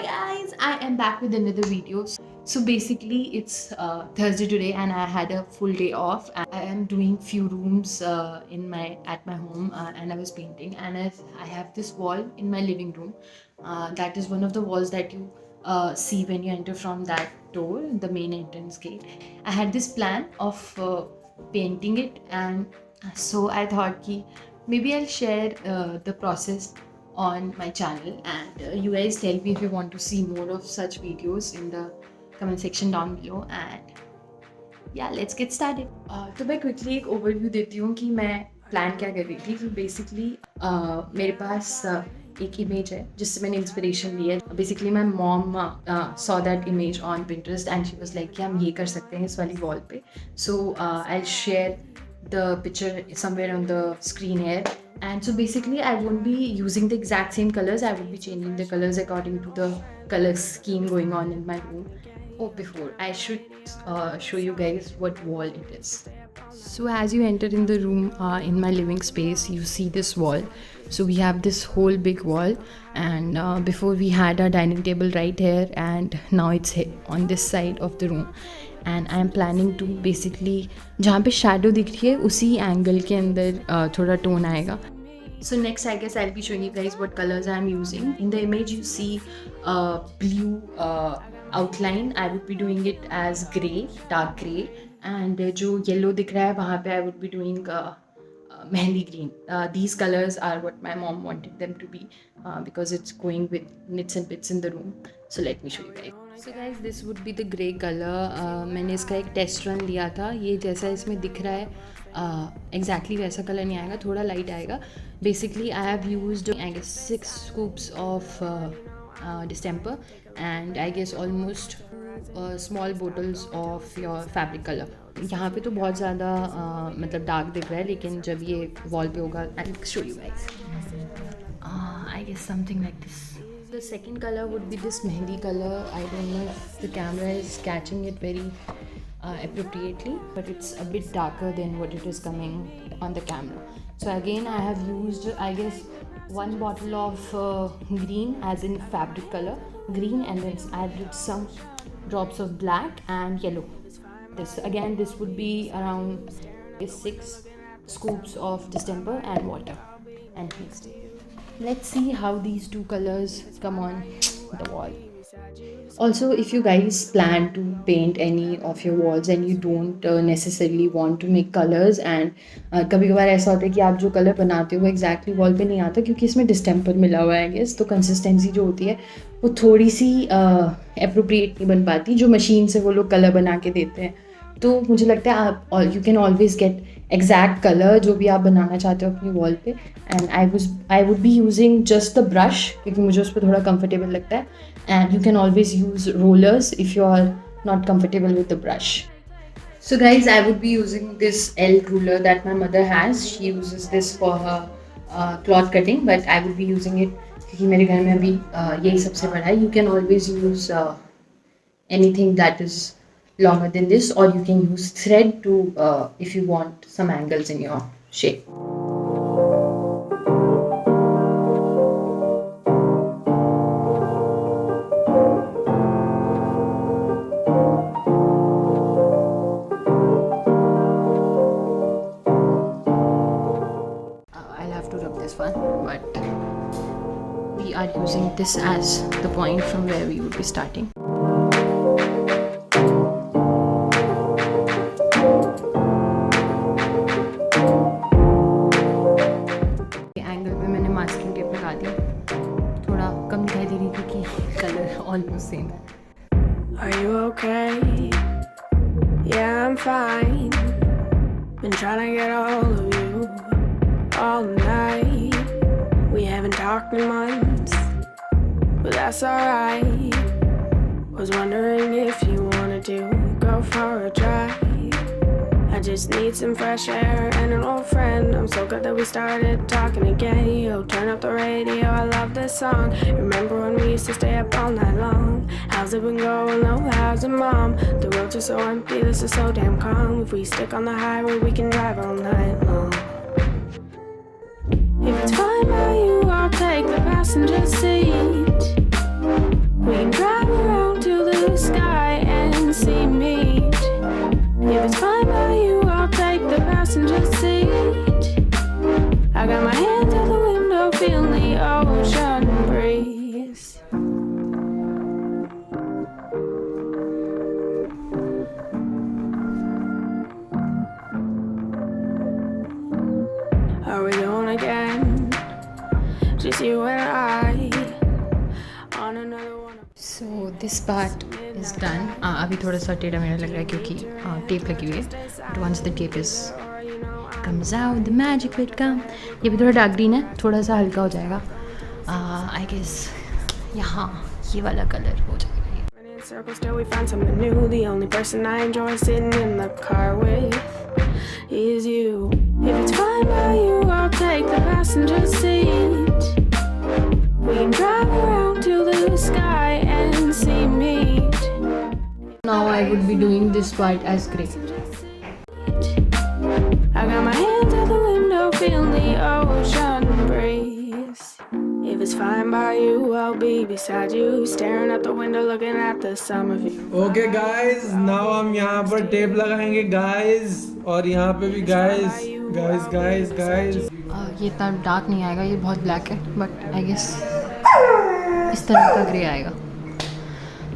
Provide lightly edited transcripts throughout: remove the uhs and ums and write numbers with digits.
Hi guys, I am back with another video. So basically it's Thursday today and I had a full day off. I am doing few rooms at my home and I was painting, and as I have this wall in my living room. That is one of the walls that you see when you enter from that door, the main entrance gate. I had this plan of painting it, and so I thought ki maybe I'll share the process on my channel, and you guys tell me if you want to see more of such videos in the comment section down below. And yeah, let's get started. तो मैं quickly एक overview देती हूँ कि मैं plan क्या कर रही थी. तो basically मेरे पास एक image है जिससे मैंने inspiration ली है. Basically my mom saw that image on Pinterest and she was like कि हम ये कर सकते हैं इस वाली wall पे. So I'll share the picture somewhere on the screen here. And so basically I won't be using the exact same colors. I would be changing the colors according to the color scheme going on in my room. Oh, before I should show you guys what wall it is. So as you enter in the room, in my living space, you see this wall. So we have this whole big wall, and before we had our dining table right here, and now it's on this side of the room. And I am planning to basically जहाँ पे shadow दिख रही है उसी angle के अंदर थोड़ा tone आएगा. So next, I guess I'll be showing you guys what colors I'm using. In the image you see blue outline. I would be doing it as grey, dark grey, and जो yellow दिख रहा है वहाँ पे I would be doing mehendi green. These colors are what my mom wanted them to be because it's going with knits and bits in the room. So let me show you guys. So guys, this would be the grey color. मैंने इसका एक test run लिया था. ये जैसा इसमें दिख रहा है exactly वैसा कलर नहीं आएगा, थोड़ा लाइट आएगा. Basically I have used I guess 6 scoops of distemper and I guess almost small bottles of your fabric color. यहाँ पे तो बहुत ज़्यादा मतलब डार्क दिख रहा है, लेकिन जब ये वॉल पे होगा I'll show you guys. I guess something like this. The second color would be this mehendi color. I don't know if the camera is catching it very appropriately, but it's a bit darker than what it is coming on the camera. So again I have used I guess 1 bottle of green, as in fabric color green, and then added some drops of black and yellow. This would be around 6 scoops of distemper and water and mixed it. Let's see how these two colors come on the wall. Also, if you guys plan to paint any of your walls and you don't necessarily want to make colors, and कभी कभार ऐसा होता है कि आप जो colour बनाते हो वो exactly wall पे नहीं आता क्योंकि इसमें distemper मिला हुआ है I guess, तो consistency जो होती है वो थोड़ी सी appropriate नहीं बन पाती जो मशीन से वो लोग कलर बना के देते हैं. तो मुझे लगता है आप you can always get exact colour जो भी आप बनाना चाहते हो अपनी वॉल पे. And I would be using just the brush क्योंकि मुझे उस पर थोड़ा कंफर्टेबल लगता है. And you can always use rollers if you are not comfortable with the brush. So guys, I would be using this L ruler that my mother has. She uses this for her cloth cutting, but I would be using it क्योंकि मेरे घर में अभी यही सबसे बड़ा है. You can always use anything that is longer than this, or you can use thread to if you want some angles in your shape. I'll have to rub this one, but we are using this as the point from where we would be starting. थोड़ा कम दिखाई दे रही क्योंकि colour almost same है. Are you okay? Yeah, I'm fine. Been trying to get a hold of you all night. We haven't talked in months, but that's alright. Was wondering if you wanted to go for a drive. I just need some fresh air and an old friend. I'm so glad that we started talking again. Yo, turn up the radio, I love this song. Remember when we used to stay up all night long? How's it been going? Oh, how's it, mom? The roads are so empty, this is so damn calm. If we stick on the highway, we can drive all night long. If it's fine by you, I'll take the passenger seat. We another one. So this part is done. अभी थोड़ा सा टेढ़ा मेढ़ा लग रहा है क्योंकि tape लगी हुई है. But once the tape is comes out, the magic will come. ये भी थोड़ा डार्क ग्रीन है, थोड़ा सा हल्का हो जाएगा. I guess यहाँ ये वाला कलर हो जाएगा. Running in circles till we find something new. The only person I enjoy sitting in the car with is you. If it's fine by you, I'll take the passenger seat. We can drive around to the sky and see meet. Now I would be doing this part as great. I got my hands out the window, feeling the ocean breeze. If it's fine by you, I'll be beside you, staring out the window, looking at the summer view. Okay guys, now हम यहाँ पर tape लगाएंगे guys, और यहाँ पे भी guys. ये इतना डार्क नहीं आएगा, ये बहुत ब्लैक है, बट आई गेस इस तरह का ग्रे आएगा.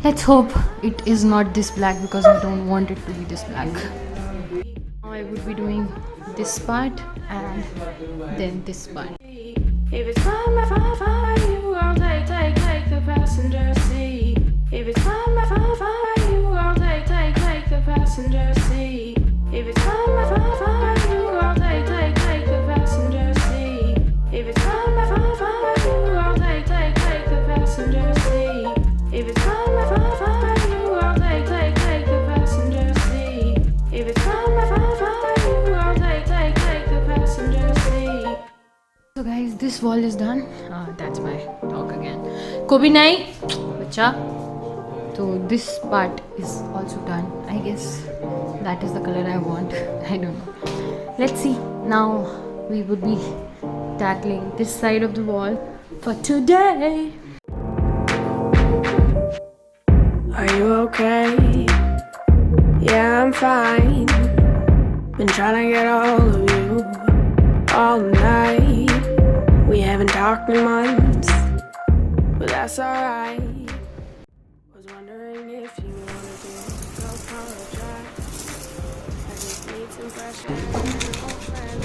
Let's hope it is not this black because I don't want it to be this black. Now I would be doing this part and then this part. If it's fine by you, I'll take the passenger seat. If it's fine by you, I'll take the passenger seat. If it's fine by you, I'll take the passenger seat. If it's fine by you, I'll take the passenger seat. If it's fine by you, I'll take the passenger seat. If it's fine by you, I'll take the passenger seat. So guys, this wall is done. That's my dog again. Kobi nahi, bacha. So this part is also done. I guess that is the color I want. I don't know. Let's see. Now we would be tackling this side of the wall for today. Are you okay? Yeah, I'm fine. Been trying to get a hold of you all night. We haven't talked in months, but that's alright. Was wondering if you wanted to go apologize. I just need some fresh air from an old friend.